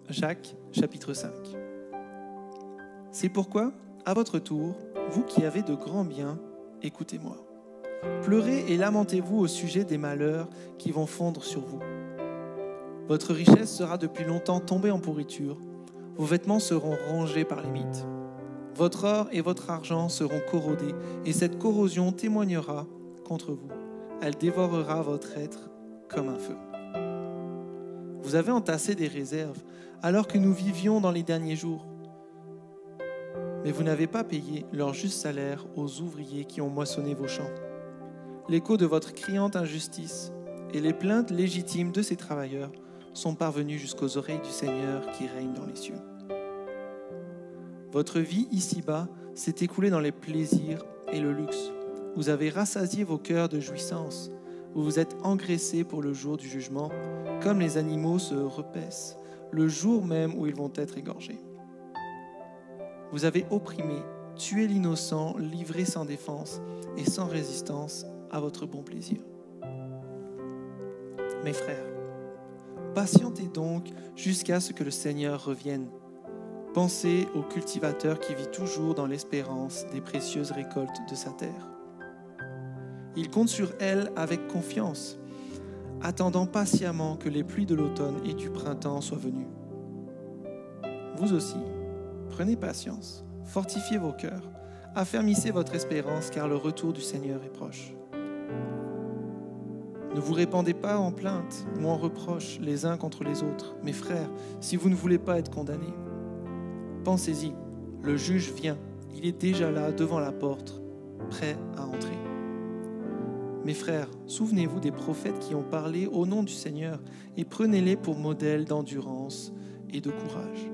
Jacques, chapitre 5. C'est pourquoi, à votre tour, vous qui avez de grands biens, écoutez-moi. Pleurez et lamentez-vous au sujet des malheurs qui vont fondre sur vous. Votre richesse sera depuis longtemps tombée en pourriture, vos vêtements seront rongés par les mites. Votre or et votre argent seront corrodés, et cette corrosion témoignera contre vous. Elle dévorera votre être comme un feu. Vous avez entassé des réserves, alors que nous vivions dans les derniers jours. Mais vous n'avez pas payé leur juste salaire aux ouvriers qui ont moissonné vos champs. L'écho de votre criante injustice et les plaintes légitimes de ces travailleurs sont parvenus jusqu'aux oreilles du Seigneur qui règne dans les cieux. Votre vie ici-bas s'est écoulée dans les plaisirs et le luxe. Vous avez rassasié vos cœurs de jouissance. Vous vous êtes engraissés pour le jour du jugement, comme les animaux se repaissent, le jour même où ils vont être égorgés. Vous avez opprimé, tué l'innocent, livré sans défense et sans résistance à votre bon plaisir. Mes frères, patientez donc jusqu'à ce que le Seigneur revienne. Pensez au cultivateur qui vit toujours dans l'espérance des précieuses récoltes de sa terre. Il compte sur elle avec confiance, attendant patiemment que les pluies de l'automne et du printemps soient venues. Vous aussi, prenez patience, fortifiez vos cœurs, affermissez votre espérance car le retour du Seigneur est proche. Ne vous répandez pas en plaintes ou en reproches les uns contre les autres, mes frères, si vous ne voulez pas être condamnés. Pensez-y, le juge vient, il est déjà là devant la porte, prêt à entrer. Mes frères, souvenez-vous des prophètes qui ont parlé au nom du Seigneur et prenez-les pour modèles d'endurance et de courage.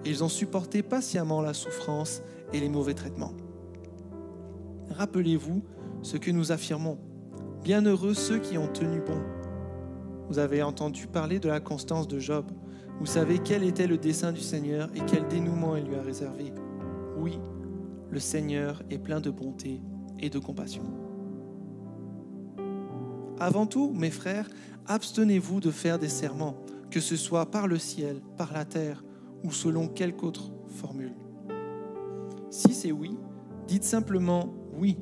Ils ont supporté patiemment la souffrance et les mauvais traitements. Rappelez-vous ce que nous affirmons. Bienheureux ceux qui ont tenu bon. Vous avez entendu parler de la constance de Job. Vous savez quel était le dessein du Seigneur et quel dénouement il lui a réservé. Oui, le Seigneur est plein de bonté et de compassion. Avant tout, mes frères, abstenez-vous de faire des serments, que ce soit par le ciel, par la terre ou selon quelque autre formule. Si c'est oui, dites simplement oui,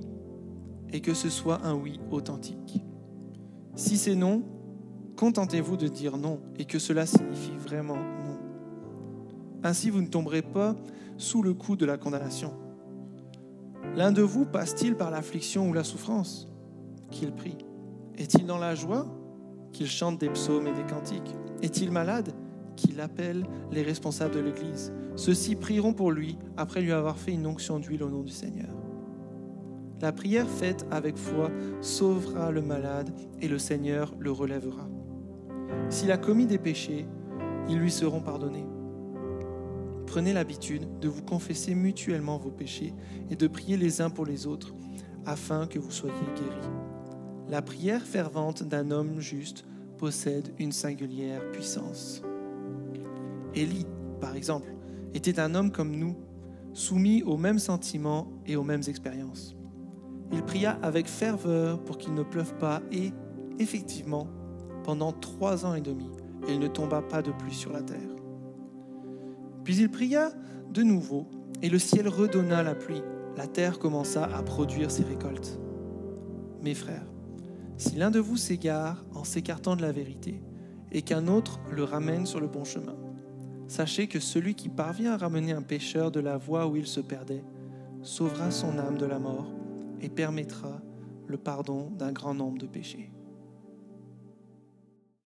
et que ce soit un oui authentique. Si c'est non, contentez-vous de dire non et que cela signifie vraiment non. Ainsi, vous ne tomberez pas sous le coup de la condamnation. L'un de vous passe-t-il par l'affliction ou la souffrance? Qu'il prie. Est-il dans la joie? Qu'il chante des psaumes et des cantiques. Est-il malade? Qu'il appelle les responsables de l'Église. Ceux-ci prieront pour lui après lui avoir fait une onction d'huile au nom du Seigneur. La prière faite avec foi sauvera le malade et le Seigneur le relèvera. S'il a commis des péchés, ils lui seront pardonnés. Prenez l'habitude de vous confesser mutuellement vos péchés et de prier les uns pour les autres afin que vous soyez guéris. La prière fervente d'un homme juste possède une singulière puissance. Élie, par exemple, était un homme comme nous, soumis aux mêmes sentiments et aux mêmes expériences. Il pria avec ferveur pour qu'il ne pleuve pas et, effectivement, pendant 3 ans et demi, il ne tomba pas de pluie sur la terre. Puis il pria de nouveau et le ciel redonna la pluie. La terre commença à produire ses récoltes. Mes frères, si l'un de vous s'égare en s'écartant de la vérité et qu'un autre le ramène sur le bon chemin, sachez que celui qui parvient à ramener un pécheur de la voie où il se perdait sauvera son âme de la mort et permettra le pardon d'un grand nombre de péchés.